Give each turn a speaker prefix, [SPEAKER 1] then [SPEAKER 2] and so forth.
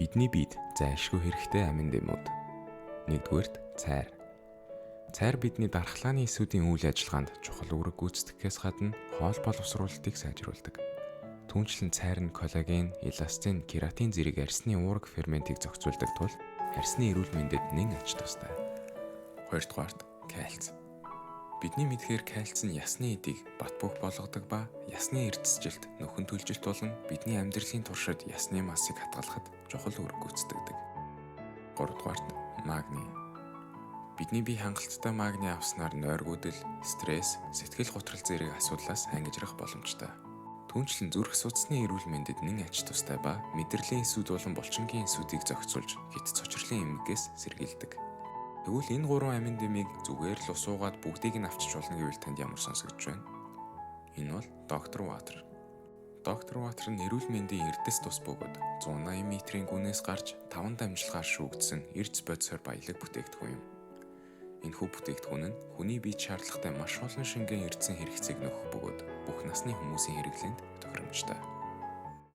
[SPEAKER 1] Бидний биед зайлшгүй хэрэгтэй амин дэмүүд. 1-р цайр. Цайр бидний дархлааны эсүүдийн үйл ажиллагаанд чухал үүрэг гүйцэтгэхээс гадна хоол боловсруулалтыг сайжруулдаг. Түүнчлэн цайр нь коллаген, эластин, кератин зэрэг арьсны уурга ферментийг зохицуулдаг тул арьсны эрүүл мэндэд нэн ач тустай. 2-р кальц. Бидний мэдхээр кальц нь ясны эдийг бат бөх болгодог ба ясны эрдэсжилт, нөхөн төлжилт болон бидний амьдралын туршид ясны массыг хадгалахад чухал үүрэг гүйцэтгэдэг. 3-р магний. Бидний бие хангалттай магний авснаар нойргуудэл, стресс, сэтгэл готрол зэрэг асуудлаас ангижрах боломжтой. Түүнчлэн зүрх судасны эрүүл мэндэд нэн ач тустай ба мэдрэлийн эсүүд болон булчингийн эсүүдийг зохицуулж хэт цочрлын эмгээс сэргийлдэг. Тэгвэл энэ 3 амин дэмийг зүгээр л усуугаад бүгдийг нь авчиж болно гэвэл танд ямар сонсогдож байна? Энэ бол Доктор Ватер. Доктор Ватер нь эрүүл мэндийн эрдэс тус бөгөөд 180 метрийн гүнээс гарч 5 дамжлагаар шүүгдсэн эрдэс бодисоор баялаг бүтээгдэхүүн юм. Энэхүү бүтээгдэхүүн нь хүний биед шаардлагатай маш олон шингэн эрдэсийн хэрэгцээг нөхөх бөгөөд бүх насны хүмүүсийн хэрэглээнд тохиромжтой.